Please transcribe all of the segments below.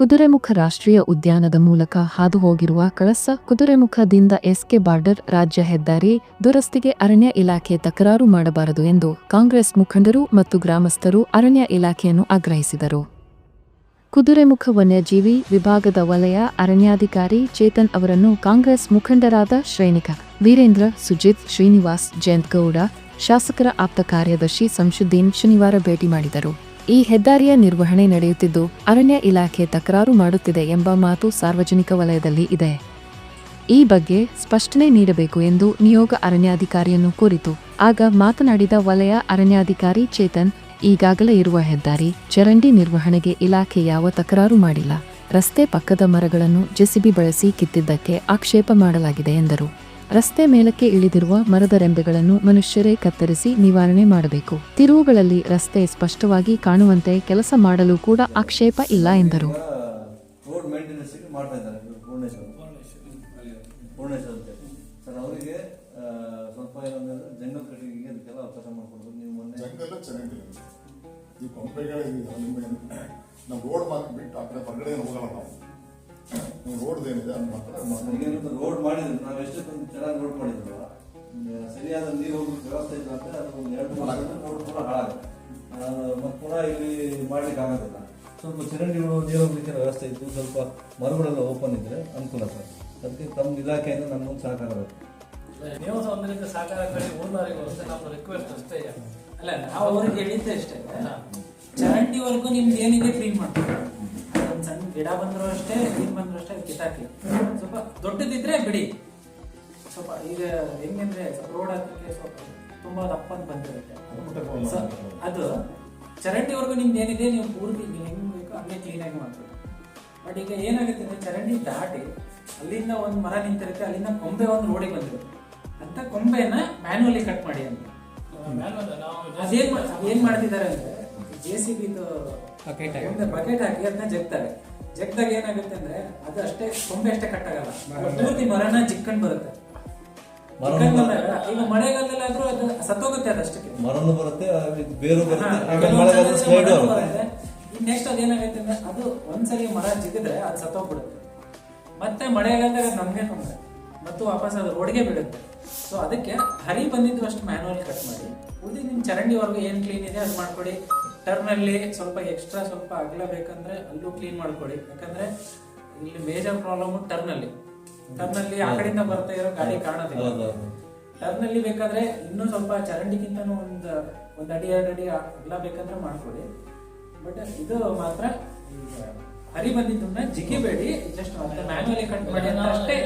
ಕುದುರೆಮುಖ ರಾಷ್ಟ್ರೀಯ ಉದ್ಯಾನದ ಮೂಲಕ ಹಾದುಹೋಗಿರುವ ಕಳಸ ಕುದುರೆಮುಖದಿಂದ ಎಸ್ಕೆ ಬಾರ್ಡರ್ ರಾಜ್ಯ ಹೆದ್ದಾರಿ ದುರಸ್ತಿಗೆ ಅರಣ್ಯ ಇಲಾಖೆ ತಕರಾರು ಮಾಡಬಾರದು ಎಂದು ಕಾಂಗ್ರೆಸ್ ಮುಖಂಡರು ಮತ್ತು ಗ್ರಾಮಸ್ಥರು ಅರಣ್ಯ ಇಲಾಖೆಯನ್ನು ಆಗ್ರಹಿಸಿದರು. ಕುದುರೆಮುಖ ವನ್ಯಜೀವಿ ವಿಭಾಗದ ವಲಯ ಅರಣ್ಯಾಧಿಕಾರಿ ಚೇತನ್ ಅವರನ್ನು ಕಾಂಗ್ರೆಸ್ ಮುಖಂಡರಾದ ಶ್ರೇಣಿಕ ವೀರೇಂದ್ರ, ಸುಜಿತ್, ಶ್ರೀನಿವಾಸ್, ಜಯಂತಗೌಡ, ಶಾಸಕರ ಆಪ್ತ ಕಾರ್ಯದರ್ಶಿ ಸಂಶುದ್ದೀನ್ ಶನಿವಾರ ಭೇಟಿ ಮಾಡಿದರು. ಈ ಹೆದ್ದಾರಿಯ ನಿರ್ವಹಣೆ ನಡೆಯುತ್ತಿದ್ದು ಅರಣ್ಯ ಇಲಾಖೆ ತಕರಾರು ಮಾಡುತ್ತಿದೆ ಎಂಬ ಮಾತು ಸಾರ್ವಜನಿಕ ವಲಯದಲ್ಲಿ ಇದೆ. ಈ ಬಗ್ಗೆ ಸ್ಪಷ್ಟನೆ ನೀಡಬೇಕು ಎಂದು ನಿಯೋಗ ಅರಣ್ಯಾಧಿಕಾರಿಯನ್ನು ಕೋರಿತು. ಆಗ ಮಾತನಾಡಿದ ವಲಯ ಅರಣ್ಯಾಧಿಕಾರಿ ಚೇತನ್, ಈಗಾಗಲೇ ಇರುವ ಹೆದ್ದಾರಿ ಚರಂಡಿ ನಿರ್ವಹಣೆಗೆ ಇಲಾಖೆ ಯಾವ ತಕರಾರು ಮಾಡಿಲ್ಲ. ರಸ್ತೆ ಪಕ್ಕದ ಮರಗಳನ್ನು ಜೆಸಿಬಿ ಬಳಸಿ ಕಿತ್ತಿದ್ದಕ್ಕೆ ಆಕ್ಷೇಪ ಮಾಡಲಾಗಿದೆ ಎಂದರು. ರಸ್ತೆ ಮೇಲಕ್ಕೆ ಇಳಿದಿರುವ ಮರದ ರೆಂಬೆಗಳನ್ನು ಮನುಷ್ಯರೇ ಕತ್ತರಿಸಿ ನಿವಾರಣೆ ಮಾಡಬೇಕು. ತಿರುವುಗಳಲ್ಲಿ ರಸ್ತೆ ಸ್ಪಷ್ಟವಾಗಿ ಕಾಣುವಂತೆ ಕೆಲಸ ಮಾಡಲು ಕೂಡ ಆಕ್ಷೇಪ ಇಲ್ಲ ಎಂದರು. ರೋಡ್ ಮಾಡಿದ್ರು, ನಾವು ಎಷ್ಟೊಂದು ಚೆನ್ನಾಗಿ ರೋಡ್ ಮಾಡಿದ್ರಲ್ಲ, ಸರಿಯಾದ ನೀರು ಹೋಗಿ ವ್ಯವಸ್ಥೆ ಇಲ್ಲ ಅಂತ ಅದು ಒಂದು 2-3 ರೋಡ್ ಪುನಃ ಹಾಳಾಗುತ್ತೆ. ಮತ್ತು ಪುನಃ ಇಲ್ಲಿ ಮಾಡ್ಲಿಕ್ಕೆ ಆಗೋದಿಲ್ಲ. ಸ್ವಲ್ಪ ಚರಂಡಿಗಳು ನೀರು ಹೋಗ್ಲಿಕ್ಕೆ ವ್ಯವಸ್ಥೆ ಇದ್ದು ಸ್ವಲ್ಪ ಮರಗಳೆಲ್ಲ ಓಪನ್ ಇದ್ರೆ ಅನುಕೂಲ ಸರ್. ಅದಕ್ಕೆ ತಮ್ಮ ಇಲಾಖೆಯಿಂದ ನಮ್ಗೊಂದು ಸಹಕಾರ ಬೇಕು. ನೀವು ಒಂದರಿಂದ ಸಹಕಾರ ನಮ್ಮ ರಿಕ್ವೆಸ್ಟ್ ಅಷ್ಟೇ. ಅಲ್ಲ, ನಾವು ಅವ್ರಿಗೆ ಹೇಳಿದ್ದೆ ಅಷ್ಟೇ, ಚರಂಡಿವರೆಗೂ ನಿಮ್ದು ಏನಿದೆ ಕ್ಲೀನ್ ಮಾಡ್ತೀವಿ. ಒಂದು ಸಣ್ಣ ಗಿಡ ಬಂದ್ರು ಅಷ್ಟೇ, ನೀರು ಬಂದ್ರು ಅಷ್ಟೇ, ಕಿತ್ತಾಕಿ. ಸ್ವಲ್ಪ ದೊಡ್ಡದಿದ್ರೆ ಬಿಡಿ. ಸ್ವಲ್ಪ ಈಗ ಹೆಂಗಂದ್ರೆ ಸ್ವಲ್ಪ ರೋಡ್ ಹಾಕಕ್ಕೆ ಸ್ವಲ್ಪ ತುಂಬಾ ದಪ್ಪ ಅಂತ ಬಂದಿರುತ್ತೆ. ಅದು ಚರಂಡಿವರೆಗೂ ನಿಮ್ದು ಏನಿದೆ ನೀವು ಪೂರ್ತಿ ನೀವು ಹೆಂಗ್ ಬೇಕು ಹಂಗೆ ಕ್ಲೀನ್ ಆಗಿ ಮಾಡ್ಬೇಕು. ಬಟ್ ಈಗ ಏನಾಗುತ್ತೆ ಅಂದ್ರೆ ಚರಂಡಿ ದಾಟಿ ಅಲ್ಲಿಂದ ಒಂದು ಮರ ನಿಂತಿರುತ್ತೆ, ಅಲ್ಲಿಂದ ಕೊಂಬೆ ಒಂದು ರೋಡಿಗೆ ಬಂದಿರುತ್ತೆ. ಅಂತ ಕೊಂಬೆನ ಮ್ಯಾನ್ಯುವಲಿ ಕಟ್ ಮಾಡಿ ಅಂತ ಏನ್ ಮಾಡ್ತಿದ್ದಾರೆ ಅಂದ್ರೆ JCB ಬಕೆಟ್ ಹಾಕಿ ಅದನ್ನ ಜಗ್ತಾರೆ. ಜಗ್ದಾಗ ಏನಾಗುತ್ತೆ ಅಂದ್ರೆ ಅದು ಅಷ್ಟೇ ಕೊಂಬೆ ಅಷ್ಟೇ ಕಟ್ ಆಗಲ್ಲ, ಪೂರ್ತಿ ಮರನ ಚಿಕ್ಕಂಡ್ ಬರುತ್ತೆ. ಈಗ ಮಳೆಗಾಲದಲ್ಲಿ ಆದ್ರೂ ಅದು ಸತ್ತೋಗುತ್ತೆ, ಅದಷ್ಟಕ್ಕೆ ಮರನು ಬರುತ್ತೆ, ಬೇರು ಬರುತ್ತೆ. ನೆಕ್ಸ್ಟ್ ಅದೇನಾಗುತ್ತೆ ಅಂದ್ರೆ ಅದು ಒಂದ್ಸರಿ ಮರ ಜಿಗಿದ್ರೆ ಅದು ಸತ್ತೋಗ್ಬಿಡುತ್ತೆ. ಮತ್ತೆ ಮಳೆಗಾಲದಾಗ ನಮ್ಗೆ ತೊಂದರೆ, ಮತ್ತು ವಾಪಸ್ ಅದು ರೋಡ್ಗೆ ಬಿಡುತ್ತೆ. ಸೊ ಅದಕ್ಕೆ ಹರಿ ಬಂದಿದ್ದು ಅಷ್ಟು ಮ್ಯಾನುವಲ್ ಕಟ್ ಮಾಡಿ, ಉಳಿದು ನಿಮ್ ಚರಂಡಿವರೆಗೂ ಏನ್ ಕ್ಲೀನ್ ಇದೆ ಅದು ಮಾಡ್ಕೊಡಿ. ಟರ್ನ್ ಅಲ್ಲಿ ಸ್ವಲ್ಪ ಎಕ್ಸ್ಟ್ರಾ ಸ್ವಲ್ಪ ಅಗಲ ಬೇಕಂದ್ರೆ ಅಲ್ಲೂ ಕ್ಲೀನ್ ಮಾಡ್ಕೊಡಿ. ಯಾಕಂದ್ರೆ ಇಲ್ಲಿ ಮೇಜರ್ ಪ್ರಾಬ್ಲಮ್ ಟರ್ನ್ ಅಲ್ಲಿ ಆ ಕಡೆಯಿಂದ ಬರ್ತಾ ಇರೋ ಗಾಡಿ ಕಾಣೋದಿಲ್ಲ. ಟರ್ನ್ ಅಲ್ಲಿ ಬೇಕಾದ್ರೆ ಇನ್ನೂ ಸ್ವಲ್ಪ ಚರಂಡಿಗಿಂತನೂ ಒಂದ್ ಅಡಿ 2 ಅಡಿ ಅಗಲ ಬೇಕಂದ್ರೆ ಮಾಡ್ಕೊಡಿ. ಬಟ್ ಇದು ಮಾತ್ರ ಹರಿ ಬಂದಿದ್ದನ್ನ ಜಿಗಿಬೇಡಿ, ಜಸ್ಟ್ ಮ್ಯಾನ್ಯುವಲಿ ಕಟ್ ಮಾಡಿ ಅಂತ ಅಷ್ಟೇ.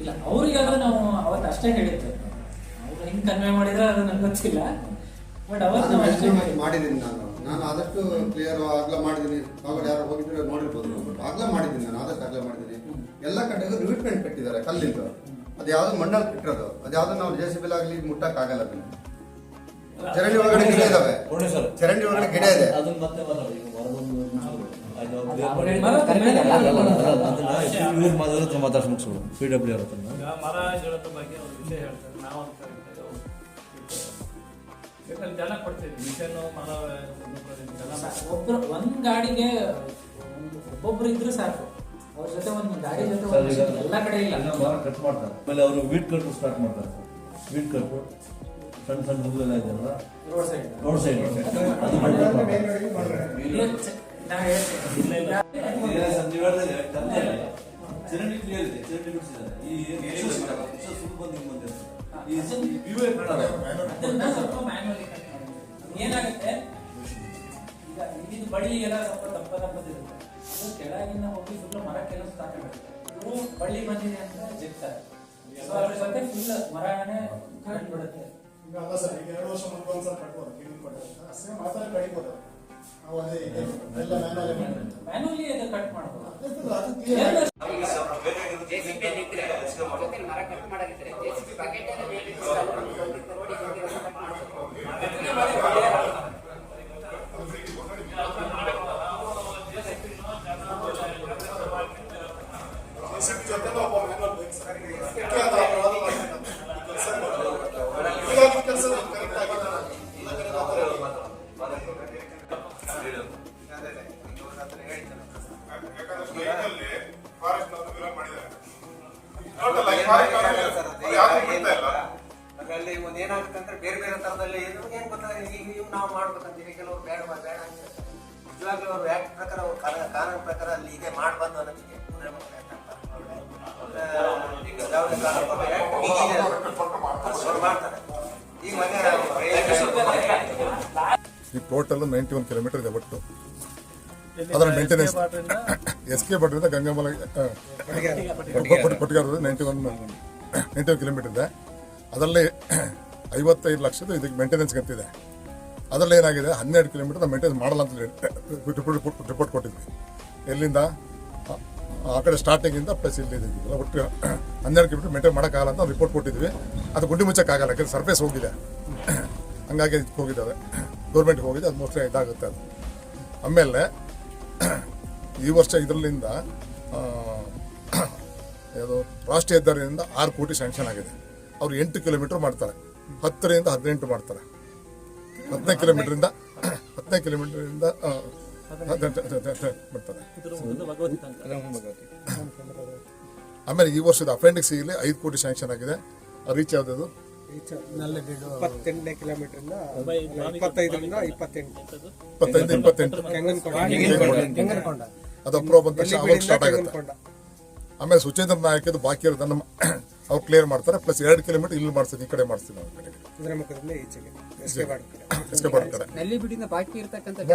ಇಲ್ಲ, ಅವ್ರಿಗಾದ್ರೂ ನಾವು ಅವತ್ತು ಅಷ್ಟೇ ಹೇಳಿದ್ವಿ. ಅವ್ರು ಹಿಂಗ್ ಕನ್ವೆ ಮಾಡಿದ್ರೆ ಅದು ನಂಗೆ ಗೊತ್ತಿಲ್ಲ. ಬಟ್ ಅವತ್ತು ಮಾಡಿದ್ದೀನಿ ನಾನು ಆದಷ್ಟು ಕ್ಲಿಯರ್ ಆಗ್ಲಾ ಮಾಡಿದ್ದೀನಿ. ಆವಾಗ ಯಾರು ಹೋಗಿದ್ರೆ ನೋಡಿರ್ಬೋದು. ಆಗ್ಲಾ ಮಾಡಿದ್ದೀನಿ, ನಾನು ಆದಷ್ಟು ಆಗ್ಲಾ ಮಾಡಿದ್ದೀನಿ. ಎಲ್ಲ ಕಡೆಗೂ ರಿವಿಟ್ಮೆಂಟ್ ಕಟ್ಟಿದ್ದಾರೆ ಕಲ್ಲಿಂದ. ಅದು ಯಾವ್ದು ಮಣ್ಣಲ್ಲಿ ಕಟ್ಟಿರೋದು, ಅದ್ಯಾವ್ದು ನಾವು JCB ಆಗಲಿ ಮುಟ್ಟಕ್ ಆಗಲ್ಲ. ಚರಂಡಿ ಒಳಗಡೆ ಗಿಡ ಇದಾವೆ, ಚರಂಡಿ ಒಳಗಡೆ ಗಿಡ ಇದೆ. ಮಾತಾಡ್ಸಿ ಮುಗಿಸ್ಬಿಡು. PWR ಮರ ಗಿಡದ ಬಗ್ಗೆ ಒಂದು ವಿಷಯ ಹೇಳ್ತಾರೆ. ನಾವು ಜನ ಕೊಡ್ತೀವಿ ಮಿಷನ್ ಮರ ಒಬ್ರು ಒಂದ್ ಗಾಡಿಗೆ ಒಬ್ಬೊಬ್ರು ಇದ್ರು ಸಾಕು. ಅವ್ರ ಜೊತೆ ಒಂದು ಗಾಡಿ ಜೊತೆ ಎಲ್ಲ ಕಡೆ ಇಲ್ಲ, ಮರ ಕಟ್ ಮಾಡ್ತಾರೆ. ಆಮೇಲೆ ಅವರು ವೀಟ್ ಕಟ್ ಸ್ಟಾರ್ಟ್ ಮಾಡ್ತಾರೆ. ವೀಟ್ ಕಟ್ ಸಣ್ಣ ಹುಲ್ಲೆಲ್ಲ ಇದೆಯಲ್ಲ ರೋಡ್ ಸೈಡ್ ಚರಂಡಿ ಕ್ಲಿಯರ್ ಇದೆ, ಚರಂಡಿ ಬಿಡಿಸಿದ್ದಾರೆ. ಏನಾಗುತ್ತೆ ಈಗ ಇಲ್ಲಿದ್ದು ಬಳ್ಳಿ ಎಲ್ಲ ಸ್ವಲ್ಪ ದಪ್ಪದಿರುತ್ತೆ, ಅದು ಕೆಳಗಿನ ಹೋಗಿ ಫುಲ್ ಮರಕ್ಕೆಲ್ಲ ಸ್ಟಾರ್ಟ್ ಆಗುತ್ತೆ. ಇವರು ಬಳ್ಳಿ ಬಂದಿದೆ ಅಂತ ಜಗ್ತಾರೆ, ಅದ್ರ ಜೊತೆ ಫುಲ್ ಮರನೇ ಬಿಡುತ್ತೆ. ಈಗ ಅಲ್ಲ ಸರ್, ಈಗ 2 ವರ್ಷ ಮುಂದೆ ಒಂದ್ಸಲ ಕಟ್ಬೋದು, ಸೇಮ್ ಆ ಥರ ಕಡಿಬೋದು. ನಾವು ಅದೇ ಎಲ್ಲ ಮ್ಯಾನ್ಯುವಲಿ ಅದು ಕಟ್ ಮಾಡ್ಬೋದು. ಮರ ಕಟ್ ಮಾಡಾಗಿದ್ರೆ JCB ಬಕೆಟ್ ಕೆಲಸ ಅದರಲ್ಲಿ ಒಂದು ಏನಾಗುತ್ತೆ ಅಂದ್ರೆ ಬೇರೆ ಬೇರೆ ತರದಲ್ಲಿ ಏನ್ ಗೊತ್ತಾಗ ಈಗ ನೀವು ನಾವು ಮಾಡ್ಬೇಕಂತೀವಿ, ಕೆಲವರು ಬೇಡ ಬೇಡ ಅಂತ ನಿಜವಾಗ್ಲೂ ಅವ್ರು ಆಕ್ಟ್ ಪ್ರಕಾರ ಅವ್ರ ಕಾನೂನು ಪ್ರಕಾರ ಅಲ್ಲಿ ಇದೆ ಮಾಡಬಾರ್ದು ಅನ್ನೋದಕ್ಕೆ ಮಾಡ್ತಾರೆ. ಈಗ ಈ ಟೋಟಲ್ 91 ಕಿಲೋಮೀಟರ್ ಇದೆ ಒಟ್ಟು. ಅದರ ಮೇಂಟೆನೆನ್ಸ್ SK ಬಾರ್ಡರ್ ಗಂಗಾಮಲ ಕೊಟ್ಟಿಗಾರ 91 ಕಿಲೋಮೀಟರ್ ಇದೆ. ಅದರಲ್ಲಿ 55 ಲಕ್ಷದ ಇದಕ್ಕೆ ಮೇಂಟೆನೆನ್ಸ್ ಕಂತಿದೆ. ಅದರಲ್ಲಿ ಏನಾಗಿದೆ 12 ಕಿಲೋಮೀಟರ್ ಮೇಂಟೆನೆನ್ಸ್ ಮಾಡಲ್ಲ ಅಂತ ರಿಪೋರ್ಟ್ ಕೊಟ್ಟಿದ್ವಿ. ಎಲ್ಲಿಂದ ಆ ಕಡೆ ಸ್ಟಾರ್ಟಿಂಗಿಂದ ಪ್ಲಸ್ ಇಲ್ಲಿ ಒಟ್ಟು 12 ಕಿಲೋಮೀಟರ್ ಮೇಂಟೈನ್ ಮಾಡೋಕ್ಕಾಗಲ್ಲ ಅಂತ ರಿಪೋರ್ಟ್ ಕೊಟ್ಟಿದ್ವಿ. ಅದು ಗುಂಡಿ ಮುಚ್ಚಕ್ಕಾಗಲ್ಲ, ಯಾಕಂದ್ರೆ ಸರ್ಫೇಸ್ ಹೋಗಿದೆ, ಹಂಗಾಗಿ ಇದಕ್ಕೆ ಹೋಗಿದ್ದಾವೆ, ಗೌರ್ಮೆಂಟ್ಗೆ ಹೋಗಿದೆ, ಅದು ಮೋಸ್ಟ್ಲಿ ಇದಾಗುತ್ತೆ. ಅದು ಆಮೇಲೆ ಈ ವರ್ಷ ಇದರಲ್ಲಿಂದ ಯಾವುದು ರಾಷ್ಟ್ರೀಯ ಹೆದ್ದಾರಿಯಿಂದ 6 ಕೋಟಿ ಸ್ಯಾಂಕ್ಷನ್ ಆಗಿದೆ. ಅವ್ರು 8 ಕಿಲೋಮೀಟರ್ ಮಾಡ್ತಾರೆ, 10ರಿಂದ 18 ಮಾಡ್ತಾರೆ. 15 ಕಿಲೋಮೀಟರಿಂದ ಮಾಡ್ತಾರೆ. ಆಮೇಲೆ ಈ ವರ್ಷದ ಅಪೆಂಡಿಕ್ಸ್ ಇಲ್ಲಿ 5 ಕೋಟಿ ಸ್ಯಾಂಕ್ಷನ್ ಆಗಿದೆ. ರೀಚ್ ಯಾವ್ದು 28 ಕಿಲೋಮೀಟರ್ 25ರಿಂದ 28 ಅದು ಅಪ್ರೂವ್ ಬಂದ ತಕ್ಷಣ ಅವಾಗ ಸ್ಟಾರ್ಟ್ ಆಗುತ್ತೆ. ಆಮೇಲೆ ಸುಚೇಂದ್ರ ನಾಯಕದು ಬಾಕಿ ಇರೋದನ್ನ ಅವ್ರು ಕ್ಲಿಯರ್ ಮಾಡ್ತಾರೆ. ಪ್ಲಸ್ 2 ಕಿಲೋಮೀಟರ್ ಇಲ್ಲಿ ಮಾಡ್ತೀವಿ, ಈ ಕಡೆ ಮಾಡ್ತೀವಿ ನಾವು ನಲ್ಲಿ ಬಿಡಿಂದ ಬಾಕಿ ಇರ್ತಕ್ಕಂಥ ಆಗಿದೆ.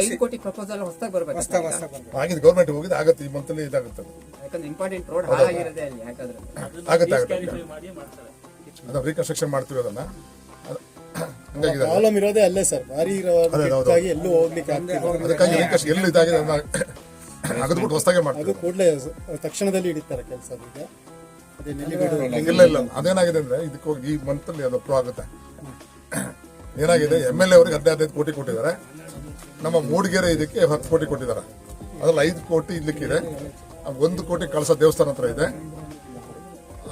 5 ಕೋಟಿ ಪ್ರಪೋಸಲ್ ಹೊಸದಾಗಿ ಬರ್ಬೇಕು. ಗೌರ್ಮೆಂಟ್ ಹೋಗಿದೆ, ಆಗುತ್ತೆ ಈ ಮಂತ್ ಇದಾಗುತ್ತೆ. ಯಾಕಂದ್ರೆ ಇಂಪಾರ್ಟೆಂಟ್ ರೋಡ್ ಹಾಳಾಗಿರೋದೇ ಅಲ್ಲಿ. ಯಾಕಂದ್ರೆ ಆಗುತ್ತೆ ಅದನ್ನ ರೀಕನ್ಸ್ಟ್ರಕ್ಷನ್ ಮಾಡ್ತೀವಿ. ಅದನ್ನ ಪ್ರಾಬ್ಲಮ್ ಇರೋದೇ ಅಲ್ಲೇ ಸರ್, ಭಾರಿ ಎಲ್ಲೂ ಹೋಗ್ಲಿಕ್ಕೆ ಆಗ್ತಿಲ್ಲ. ಅದಕ್ಕಾಗಿ ಎಲ್ಲಿ ಇದಾಗಿದೆ ಅಗದ್ಬಿಟ್ಟು ಹೊಸದಾಗೆ ಮಾಡ್ತೀವಿ. ಅದು ಕೂಡಲೇ ತಕ್ಷಣದಲ್ಲಿ ಹಿಡಿತಾರೆ ಕೆಲಸ. ಈಗ ಅದೇ ಇಲ್ಲ ಅದೇನಾಗಿದೆ ಅಂದ್ರೆ ಇದಕ್ಕೆ ಹೋಗಿ ಈ ಮಂತ್ ಅಲ್ಲಿ ಅದು ಅಪ್ರೂವ್ ಆಗುತ್ತೆ. ಏನಾಗಿದೆ MLA ಅವರಿಗೆ 15 ಕೋಟಿ ಕೊಟ್ಟಿದ್ದಾರೆ. ನಮ್ಮ ಮೂಡಿಗೆರೆ ಇದಕ್ಕೆ 10 ಕೋಟಿ ಕೊಟ್ಟಿದ್ದಾರೆ. ಅದ್ರಲ್ಲಿ 5 ಕೋಟಿ ಇಲ್ಲಿಕ್ಕಿದೆ, 1 ಕೋಟಿ ಕಳಸ ದೇವಸ್ಥಾನ ಹತ್ರ ಇದೆ.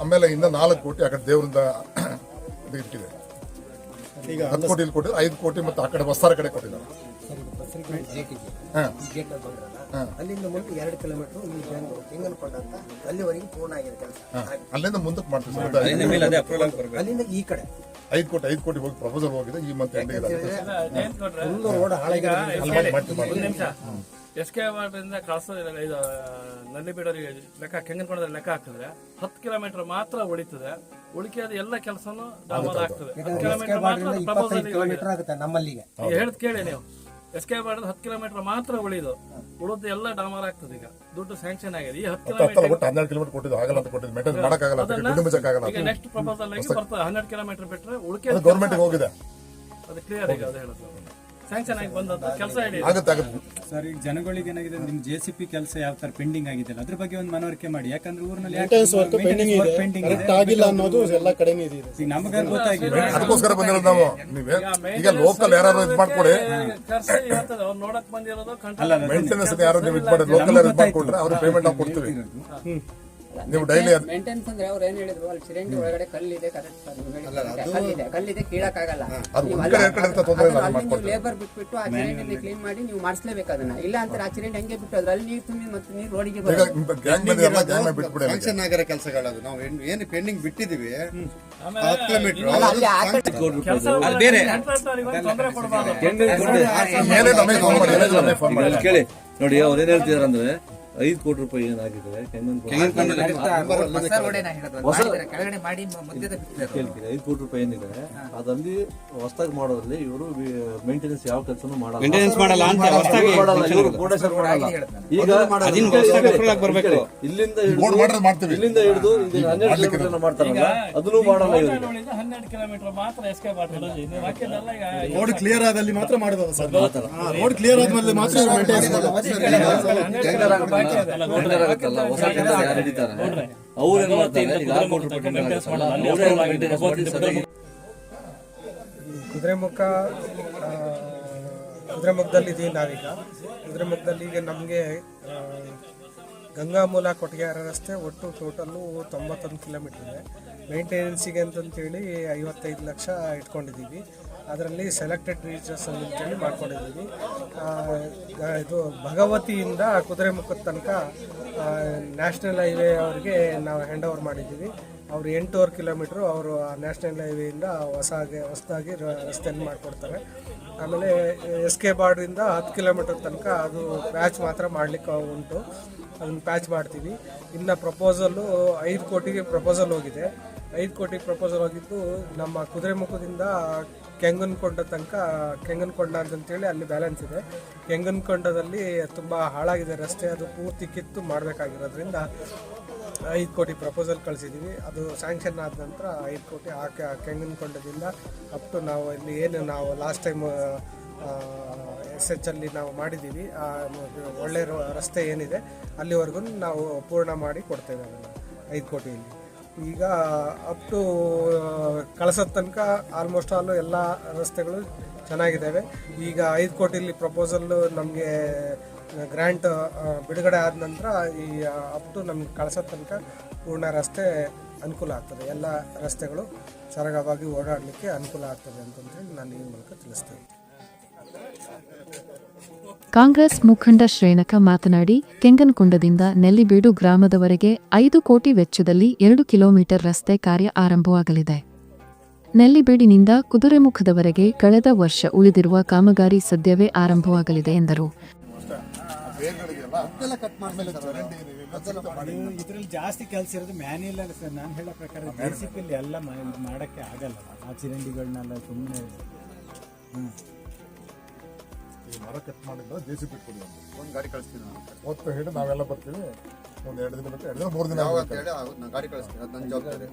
ಆಮೇಲೆ ಇನ್ನ 4 ಕೋಟಿ ಆ ಕಡೆ ದೇವರಿಂದ ಇಟ್ಟಿದೆ. ಈಗ 10 ಕೋಟಿ ಇಲ್ಲಿ ಕೊಟ್ಟಿದ್ದಾರೆ, 5 ಕೋಟಿ ಮತ್ತೆ ಆ ಕಡೆ ಬಸ್ತಾರ ಕಡೆ ಕೊಟ್ಟಿದ್ದಾರೆ. ಅಲ್ಲಿಂದ ಮುಂದೆ 2 ಕಿಲೋಮೀಟರ್ ತೆಂಗನಕೊಂಡ ಅಂತ ಅಲ್ಲಿವರೆಗೆ ಪೂರ್ಣ ಆಗಿದೆ ಕೆಲಸ. ಅಲ್ಲಿಂದ ಮುಂದಕ್ಕೆ ಮಾಡ್ತೀವಿ. ಅಲ್ಲಿಂದ ಈ ಕಡೆ 5 ಕೋಟಿ ಹೋಗಿ ಪ್ರಪೋಸಲ್ ಹೋಗಿದೆ. ಈ ಮಂತ್ ಎಂಡಿಗೆ ರೋಡ್ ಹಾಳಾಗಿದೆ. SK ಬಾರ್ಡರಿಂದ ಕಳಸ ಇದು ನಲ್ಲಿಬೀಡರಿಗೆ ಲೆಕ್ಕ ಕೆಂಗನಕೊಂಡ ಲೆಕ್ಕ ಹಾಕಿದ್ರೆ 10 ಕಿಲೋಮೀಟರ್ ಮಾತ್ರ ಉಳಿತದೆ. ಉಳಿಕೆದ ಎಲ್ಲ ಕೆಲಸನೂ ಡಾಮರ್ ಆಗ್ತದೆ. 10 ಕಿಲೋಮೀಟರ್ ಆಗುತ್ತೆ ನಮ್ಮಲ್ಲಿಗೆ. ಹೇಳ್ದ್ ಕೇಳಿ ನೀವು, SK ಬಾರ್ಡರ್ 10 ಕಿಲೋಮೀಟರ್ ಮಾತ್ರ ಉಳಿದು ಎಲ್ಲ ಡಾಮರ್ ಆಗ್ತದೆ. ಈಗ ದುಡ್ಡು ಸ್ಯಾಂಕ್ಷನ್ ಆಗಿದೆ. ಈ 10 ಕಿಲೋಮೀಟರ್ 12 ಕಿಲೋಮೀಟರ್ ಕೊಟ್ಟಿದ್ದು ಆಗಲ್ಲ ಅಂತ ಕೊಟ್ಟಿದ್ದು ಮೇಂಟೈನ್ ಮಾಡಕ್ಕಾಗಲ್ಲ, ಈಗ ನೆಕ್ಸ್ಟ್ ಪ್ರಪೋಸಲ್ ಆಗಿ ಬರ್ತದೆ. 12 ಕಿಲೋಮೀಟರ್ ಬಿಟ್ರೆ ಉಳಿಕೆ ಗೌರ್ಮೆಂಟ್ ಹೋಗಿದೆ, ಅದು ಕ್ಲಿಯರ್ ಈಗ ಅದು ಹೇಳುತ್ತೆ. ಸ್ಯಾಂಕ್ಷನ್ ಆಗಿ ಬಂದದ್ದು ಕೆಲಸ ಆಗುತ್ತೆ. ಸರ್, ಈಗ ಜನಗಳಿಗೆ ಏನಾಗಿದೆ, ನಿಮ್ JCP ಕೆಲಸ ಯಾವ ತರ ಪೆಂಡಿಂಗ್ ಆಗಿದೆ ಅದ್ರ ಬಗ್ಗೆ ಒಂದು ಮನವರಿಕೆ ಮಾಡಿ. ಯಾಕಂದ್ರೆ ಊರಿನಲ್ಲಿ ಪೆಂಡಿಂಗ್ ಆಗಿಲ್ಲ ಅನ್ನೋದು ಎಲ್ಲ ಕಡೆನೇ ಇದೆ. ಈಗ ನಮಗ ಗೊತ್ತಾಗಿದೆ, ಅದಕ್ಕೋಸ್ಕರ ಬಂದಿರೋದು ನಾವು. ನೀವೇ ಈಗ ಲೋಕಲ್ ಯಾರು ಇದು ಮಾಡ್ಕೊಡಿ, ನೋಡಕ್ ಬಂದಿರೋದು ಮೇಂಟೆನೆನ್ಸ್ ಯಾರು ನೀವು ಇದು ಮಾಡಿ ಲೋಕಲ್ ಯಾರು ಇದು ಮಾಡ್ಕೊಟ್ರೆ ಅವ್ರಿಗೆ ಪೇಮೆಂಟ್ ನಾವು ಕೊಡ್ತೀವಿ. ನೀವು ಡೈಲಿ ಮೇಂಟೆನೆನ್ಸ್ ಅಂದ್ರೆ ಅವ್ರು ಏನ್ ಹೇಳಿದ್ರು, ಅಲ್ಲಿ ಚಿರಂಡಿ ಒಳಗಡೆ ಕಲ್ಲಿದೆ, ಕಲ್ಲಿದೆ ಕೀಳಕ್ಕಾಗಲ್ಲ. ಲೇಬರ್ ಬಿಟ್ಬಿಟ್ಟು ಆ ಚಿರಂಡಿ ಕ್ಲೀನ್ ಮಾಡಿ ನೀವು ಮಾಡಿಸ್ಲೇಬೇಕು ಅದನ್ನ. ಇಲ್ಲ ಅಂತಾರೆ ಆ ಚಿರಂಡಿ ಹಂಗೆ ಬಿಟ್ಟು ಅದ್ರಲ್ಲಿ ನೀರು ತುಂಬಿ ಮತ್ತೆ ನೀರು ರೋಡಿಗೆ ಬಿಟ್ಬಿಡಿ. ಸ್ಯಾಂಕ್ಷನ್ ಆಗಿರೋ ಕೆಲಸಗಳದು ನಾವು ಏನು ಪೆಂಡಿಂಗ್ ಬಿಟ್ಟಿದೀವಿ 10 ಕಿಲೋಮೀಟರ್ ಕೇಳಿ ನೋಡಿ. ಅವ್ರೇನ್ ಹೇಳ್ತಿದಾರೆ ಅಂದ್ರೆ 5 ಕೋಟಿ ರೂಪಾಯಿ ಏನಾಗಿದೆ ಕೆಳಗಡೆ ಮಾಡಿ 5 ಕೋಟಿ ರೂಪಾಯಿ ಏನಿದೆ ಅದಲ್ಲಿ ಹೊಸದಾಗಿ ಮಾಡೋದ್ರಲ್ಲಿ ಇವರು ಮೇಂಟೆನೆನ್ಸ್ ಯಾವ ಕೆಲಸನೂ ಮಾಡಲ್ಲ. ಈಗ ಇಲ್ಲಿಂದ ಹಿಡಿದು 12 ಕಿಲೋಮೀಟರ್ ಮಾಡ್ತಾರಲ್ಲ ಅದನ್ನು ಮಾಡಲ್ಲ. 12 ಕಿಲೋಮೀಟರ್ ಮಾತ್ರ SK ಬಾರ್ಡರ್ ರೋಡ್ ಕ್ಲಿಯರ್ ಆದಲ್ಲಿ ಮಾತ್ರ ಮಾಡಬಹುದು ಸರ್. ರೋಡ್ ಕ್ಲಿಯರ್ ಆದ್ಮೇಲೆ ಮಾತ್ರ ಆಗುತ್ತಲ್ಲ. ಹೊಸ ಕೆಲಸ ಯಾರು ಹಿಡಿತಾರೆ ಅವ್ರು ಏನ್ ಮಾಡ್ತಾರೆ, ಈಗ 6 ಕೋಟಿ ರೂಪಾಯಿ ಕುದುರೆಮುಖದಲ್ಲಿದ್ದೀವಿ ನಾವೀಗ. ಕುದುರೆಮುಖದಲ್ಲಿ ಈಗ ನಮಗೆ ಗಂಗಾಮೂಲ ಕೊಟ್ಟಿಗೆಹಾರ ರಸ್ತೆ ಒಟ್ಟು ಟೋಟಲ್ಲು 91 ಕಿಲೋಮೀಟರ್ ಇದೆ. ಮೇಂಟೆನೆನ್ಸಿಗೆ ಅಂತಂತೇಳಿ 55 ಲಕ್ಷ ಇಟ್ಕೊಂಡಿದ್ದೀವಿ. ಅದರಲ್ಲಿ ಸೆಲೆಕ್ಟೆಡ್ ರೀಚರ್ಸ್ ಅಂತೇಳಿ ಮಾಡ್ಕೊಂಡಿದ್ದೀವಿ. ಇದು ಭಗವತಿಯಿಂದ ಕುದುರೆಮುಖದ ತನಕ ನ್ಯಾಷನಲ್ ಹೈವೇ ಅವ್ರಿಗೆ ನಾವು ಹ್ಯಾಂಡ್ ಓವರ್ ಮಾಡಿದ್ದೀವಿ. ಅವರು 8.5 ಕಿಲೋಮೀಟ್ರು ಅವರು ನ್ಯಾಷನಲ್ ಹೈವೇಯಿಂದ ಹೊಸದಾಗಿ ರಸ್ತೆಯನ್ನು ಮಾಡಿಕೊಡ್ತಾರೆ. ಆಮೇಲೆ SK ಬಾರ್ಡ್ರಿಂದ 10 ಕಿಲೋಮೀಟರ್ ತನಕ ಅದು ಪ್ಯಾಚ್ ಮಾತ್ರ ಮಾಡಲಿಕ್ಕೆ ಉಂಟು, ಅದನ್ನು ಪ್ಯಾಚ್ ಮಾಡ್ತೀವಿ. ಇನ್ನು ಪ್ರಪೋಸಲ್ಲು 5 ಕೋಟಿಗೆ ಪ್ರಪೋಸಲ್ ಹೋಗಿದೆ. 5 ಕೋಟಿ ಪ್ರಪೋಸಲ್ ಹೋಗಿದ್ದು ನಮ್ಮ ಕುದುರೆಮುಖದಿಂದ ಕೆಂಗನಕೊಂಡ ತನಕ, ಕೆಂಗನಕೊಂಡ ಅಂತೇಳಿ ಅಲ್ಲಿ ಬ್ಯಾಲೆನ್ಸ್ ಇದೆ. ಕೆಂಗನಕೊಂಡದಲ್ಲಿ ತುಂಬ ಹಾಳಾಗಿದೆ ರಸ್ತೆ, ಅದು ಪೂರ್ತಿ ಕಿತ್ತು ಮಾಡಬೇಕಾಗಿರೋದ್ರಿಂದ 5 ಕೋಟಿ ಪ್ರಪೋಸಲ್ ಕಳಿಸಿದ್ದೀವಿ. ಅದು ಸ್ಯಾಂಕ್ಷನ್ ಆದ ನಂತರ 5 ಕೋಟಿ ಕೆಂಗನಕೊಂಡದಿಂದ ಅಪ್ ಟು ನಾವು ಇಲ್ಲಿ ಏನು ನಾವು ಲಾಸ್ಟ್ ಟೈಮ್ SH ಅಲ್ಲಿ ನಾವು ಮಾಡಿದ್ದೀವಿ ಒಳ್ಳೆ ರಸ್ತೆ ಏನಿದೆ ಅಲ್ಲಿವರೆಗೂ ನಾವು ಪೂರ್ಣ ಮಾಡಿ ಕೊಡ್ತೇವೆ ಅದನ್ನು 5 ಕೋಟಿಯಲ್ಲಿ. ಈಗ ಅಪ್ ಟು ಕಳಸದ ತನಕ ಆಲ್ಮೋಸ್ಟ್ ಆಲ್ ಎಲ್ಲ ರಸ್ತೆಗಳು ಚೆನ್ನಾಗಿದ್ದಾವೆ. ಈಗ 5 ಕೋಟಿಲಿ ಪ್ರಪೋಸಲ್ಲು ನಮಗೆ ಗ್ರ್ಯಾಂಟ್ ಬಿಡುಗಡೆ ಆದ ನಂತರ ಈ ಅಪ್ ಟು ನಮ್ಗೆ ಕಳಸದ ತನಕ ಪೂರ್ಣ ರಸ್ತೆ ಅನುಕೂಲ ಆಗ್ತದೆ. ಎಲ್ಲ ರಸ್ತೆಗಳು ಸರಾಗವಾಗಿ ಓಡಾಡಲಿಕ್ಕೆ ಅನುಕೂಲ ಆಗ್ತದೆ ಅಂತಂದೇಳಿ ನಾನು ಈ ಮೂಲಕ ತಿಳಿಸ್ತೇನೆ. ಕಾಂಗ್ರೆಸ್ ಮುಖಂಡ ಶ್ರೇಣಕ ಮಾತನಾಡಿ, ಕೆಂಗನಕೊಂಡದಿಂದ ನೆಲ್ಲಿಬೀಡು ಗ್ರಾಮದವರೆಗೆ 5 ಕೋಟಿ ವೆಚ್ಚದಲ್ಲಿ 2 ಕಿಲೋಮೀಟರ್ ರಸ್ತೆ ಕಾರ್ಯ ಆರಂಭವಾಗಲಿದೆ. ನೆಲ್ಲಿಬೀಡಿನಿಂದ ಕುದುರೆಮುಖದವರೆಗೆ ಕಳೆದ ವರ್ಷ ಉಳಿದಿರುವ ಕಾಮಗಾರಿ ಸದ್ಯವೇ ಆರಂಭವಾಗಲಿದೆ ಎಂದರು. ಇದ್ರಲ್ಲಿ ಜಾಸ್ತಿ ಕೆಲಸ ಇರೋದು ಮ್ಯಾನ್ಯಲ್ ಅಲ್ಲ ಸರ್. ನಾನು ಹೇಳೋ ಪ್ರಕಾರ JCP ಎಲ್ಲ ಮಾಡಕ್ಕೆ ಆಗಲ್ಲ. ಆ ಚಿರಂಡಿಗಳನ್ನೆಲ್ಲ ಸುಮ್ಮನೆ ಮರ ಕಟ್ ಮಾಡಿಲ್ಲ JCP ಕೊಡಿ, ಒಂದು ಗಾಡಿ ಕಳಿಸ್ತೀನಿ ಹೊತ್ತು ಹೇಳಿ ನಾವೆಲ್ಲ ಬರ್ತೀವಿ. ಒಂದು 2 ದಿನ ಬಿಟ್ಟು 2 ದಿನ 3 ದಿನ ಹೇಳಿ ನಾನು ಗಾಡಿ ಕಳಿಸ್ತೀನಿ, ಅದು ನನ್ನ ಜವಾಬ್ದಾರಿ.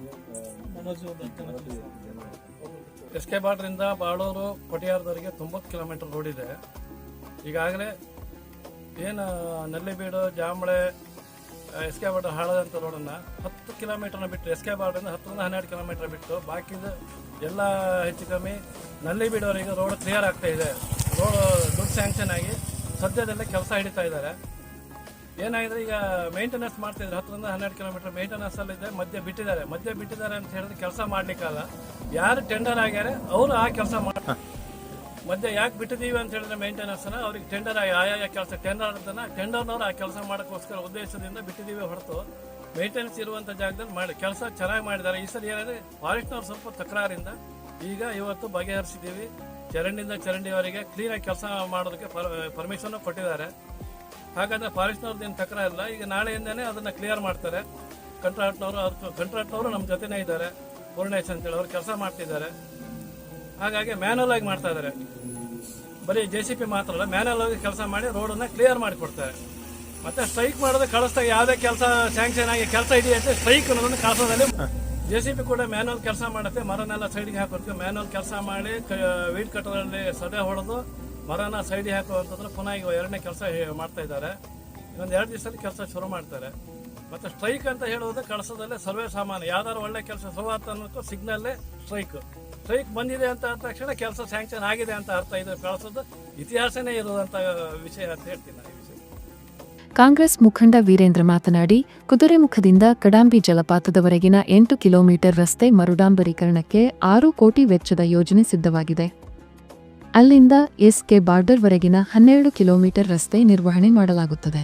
SK ಬಾರ್ಡ್ರಿಂದ ಬಾಳೂರು ಕೊಟಿಯಾರದವರೆಗೆ 90 ಕಿಲೋಮೀಟರ್ ರೋಡ್ ಇದೆ. ಈಗಾಗಲೇ ಏನು ನೆಲ್ಲಿಬೀಡು ಜಾಂಬಳೆ SK ಬಾರ್ಡ್ ಹಾಳದಂಥ ರೋಡನ್ನು 10 ಕಿಲೋಮೀಟರ್ನ ಬಿಟ್ಟು SK ಬಾರ್ಡ್ರಿಂದ 10ರಿಂದ 12 ಕಿಲೋಮೀಟರ್ ಬಿಟ್ಟು ಬಾಕಿದು ಎಲ್ಲ ಹೆಚ್ಚು ಕಮ್ಮಿ ನೆಲ್ಲಿಬೀಡವರೆಗೆ ರೋಡ್ ಕ್ಲಿಯರ್ ಆಗ್ತಾ ಇದೆ. ರೋಡ್ ದುಡ್ಡು ಸ್ಯಾಂಕ್ಷನ್ ಆಗಿ ಸದ್ಯದಲ್ಲೇ ಕೆಲಸ ಹಿಡಿತಾ ಇದ್ದಾರೆ. ಏನಾಗಿದೆ, ಈಗ ಮೇಂಟೆನೆನ್ಸ್ ಮಾಡ್ತಿದ್ರು 10ರಿಂದ 12 ಕಿಲೋಮೀಟರ್ ಮೇಂಟೆನೆನ್ಸ್ ಅಲ್ಲಿದೆ, ಮಧ್ಯೆ ಬಿಟ್ಟಿದ್ದಾರೆ ಅಂತ ಹೇಳಿದ್ರೆ ಕೆಲಸ ಮಾಡ್ಲಿಕ್ಕಲ್ಲ. ಯಾರು ಟೆಂಡರ್ ಆಗ್ಯಾರೆ ಅವರು ಆ ಕೆಲಸ ಮಧ್ಯೆ ಯಾಕೆ ಬಿಟ್ಟಿದ್ದೀವಿ ಅಂತ ಹೇಳಿದ್ರೆ ಮೇಂಟೆನೆನ್ಸ್ನ ಅವ್ರಿಗೆ ಟೆಂಡರ್ ಆಯಾ ಕೆಲಸ ಟೆಂಡರ್ನವ್ರು ಆ ಕೆಲಸ ಮಾಡೋಕ್ಕೋಸ್ಕರ ಉದ್ದೇಶದಿಂದ ಬಿಟ್ಟಿದ್ದೀವಿ ಹೊರತು ಮೇಂಟೆನೆನ್ಸ್ ಇರುವಂಥ ಜಾಗದಲ್ಲಿ ಮಾಡಿ ಕೆಲಸ ಚೆನ್ನಾಗಿ ಮಾಡಿದ್ದಾರೆ. ಈ ಸಲ ಏನಾದ್ರೆ ಫಾರೆಸ್ಟ್ನವ್ರು ಸ್ವಲ್ಪ ತಕರಾರಿಂದ ಈಗ ಇವತ್ತು ಬಗೆಹರಿಸಿದ್ದೀವಿ. ಚರಂಡಿಯಿಂದ ಚರಂಡಿವರೆಗೆ ಕ್ಲೀನಾಗಿ ಕೆಲಸ ಮಾಡೋದಕ್ಕೆ ಪರ್ಮಿಷನ್ ಕೊಟ್ಟಿದ್ದಾರೆ. ಹಾಗಾದ್ರೆ ಫಾರೆಸ್ಟ್ನವ್ರದ್ದು ಏನು ತಕರಾರಿಲ್ಲ. ಈಗ ನಾಳೆಯಿಂದನೇ ಅದನ್ನು ಕ್ಲಿಯರ್ ಮಾಡ್ತಾರೆ. ಕಂಟ್ರಾಕ್ಟ್ನವರು ನಮ್ಮ ಜೊತೆನೇ ಇದ್ದಾರೆ, ಪೂರ್ಣೇಶ್ ಅಂತೇಳಿ ಅವ್ರು ಕೆಲಸ ಮಾಡ್ತಿದ್ದಾರೆ. ಹಾಗಾಗಿ ಮ್ಯಾನುವಲ್ ಆಗಿ ಮಾಡ್ತಾ ಇದ್ದಾರೆ. ಬರೀ JCP ಮಾತ್ರ ಅಲ್ಲ, ಮ್ಯಾನುವಲ್ ಆಗಿ ಕೆಲಸ ಮಾಡಿ ರೋಡನ್ನು ಕ್ಲಿಯರ್ ಮಾಡಿಕೊಡ್ತಾರೆ. ಮತ್ತೆ ಸ್ಟ್ರೈಕ್ ಮಾಡೋದು ಕಳಿಸ್ದಾಗ ಯಾವುದೇ ಕೆಲಸ ಸ್ಯಾಂಕ್ಷನ್ ಆಗಿ ಕೆಲಸ ಹಿಡಿಯುತ್ತೆ ಸ್ಟ್ರೈಕ್ ಅನ್ನೋದನ್ನು ಕಳಿಸೋದಲ್ಲಿ JCP ಕೂಡ ಮ್ಯಾನುವಲ್ ಕೆಲಸ ಮಾಡುತ್ತೆ. ಮರನೆಲ್ಲ ಸೈಡಿಗೆ ಹಾಕೋದಕ್ಕೆ ಮ್ಯಾನುವಲ್ ಕೆಲಸ ಮಾಡಿ ವೀಡ್ ಕಟ್ಟರಲ್ಲಿ ಸದೆ ಹೊಡೆದು ಮರನ ಸೈಡಿಗೆ ಹಾಕುವಂತಂದ್ರೆ ಪುನಃ ಈಗ 2ನೇ ಕೆಲಸ ಮಾಡ್ತಾ ಇದ್ದಾರೆ. ಇನ್ನೊಂದು 2 ದಿವಸದಲ್ಲಿ ಕೆಲಸ ಶುರು ಮಾಡ್ತಾರೆ. ಮತ್ತೆ ಸ್ಟ್ರೈಕ್ ಅಂತ ಹೇಳುವುದು ಕಳಿಸೋದಲ್ಲೇ ಸರ್ವೇ ಸಾಮಾನ್ಯ. ಯಾವ್ದಾದ್ರು ಒಳ್ಳೆ ಕೆಲಸ ಶುರುವಾತ ಅನ್ನೋಕ್ಕೂ ಸಿಗ್ನಲ್ಲೇ ಸ್ಟ್ರೈಕ್ ಬಂದಿದೆ ಅಂತ ಆದ ತಕ್ಷಣ ಕೆಲಸ ಸ್ಯಾಂಕ್ಷನ್ ಆಗಿದೆ ಅಂತ ಅರ್ಥ. ಇದು ಕಳಿಸೋದು ಇತಿಹಾಸನೇ ಇರುವಂತ ವಿಷಯ ಅಂತ ಹೇಳ್ತೀನಿ ನಾನು. ಕಾಂಗ್ರೆಸ್ ಮುಖಂಡ ವೀರೇಂದ್ರ ಮಾತನಾಡಿ, ಕುದುರೆಮುಖದಿಂದ ಕಡಾಂಬಿ ಜಲಪಾತದವರೆಗಿನ 8 ಕಿಲೋಮೀಟರ್ ರಸ್ತೆ ಮರುಡಾಂಬರೀಕರಣಕ್ಕೆ 6 ಕೋಟಿ ವೆಚ್ಚದ ಯೋಜನೆ ಸಿದ್ಧವಾಗಿದೆ. ಅಲ್ಲಿಂದ SK ಬಾರ್ಡರ್ವರೆಗಿನ 12 ಕಿಲೋಮೀಟರ್ ರಸ್ತೆ ನಿರ್ವಹಣೆ ಮಾಡಲಾಗುತ್ತದೆ.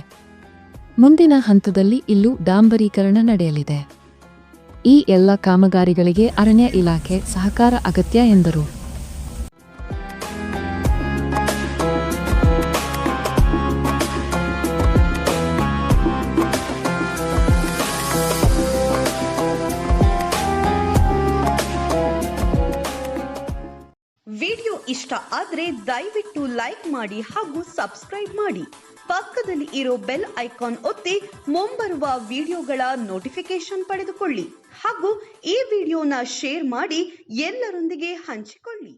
ಮುಂದಿನ ಹಂತದಲ್ಲಿ ಇಲ್ಲೂ ಡಾಂಬರೀಕರಣ ನಡೆಯಲಿದೆ. ಈ ಎಲ್ಲ ಕಾಮಗಾರಿಗಳಿಗೆ ಅರಣ್ಯ ಇಲಾಖೆ ಸಹಕಾರ ಅಗತ್ಯ ಎಂದರು. ವಿಡಿಯೋ ಇಷ್ಟ ಆದ್ರೆ ದಯವಿಟ್ಟು ಲೈಕ್ ಮಾಡಿ ಹಾಗೂ ಸಬ್ಸ್ಕ್ರೈಬ್ ಮಾಡಿ. ಪಕ್ಕದಲ್ಲಿ ಇರೋ ಬೆಲ್ ಐಕಾನ್ ಒತ್ತಿ ಮುಂಬರುವ ವಿಡಿಯೋಗಳ ನೋಟಿಫಿಕೇಶನ್ ಪಡೆದುಕೊಳ್ಳಿ ಹಾಗೂ ಈ ವಿಡಿಯೋನ ಶೇರ್ ಮಾಡಿ ಎಲ್ಲರೊಂದಿಗೆ ಹಂಚಿಕೊಳ್ಳಿ.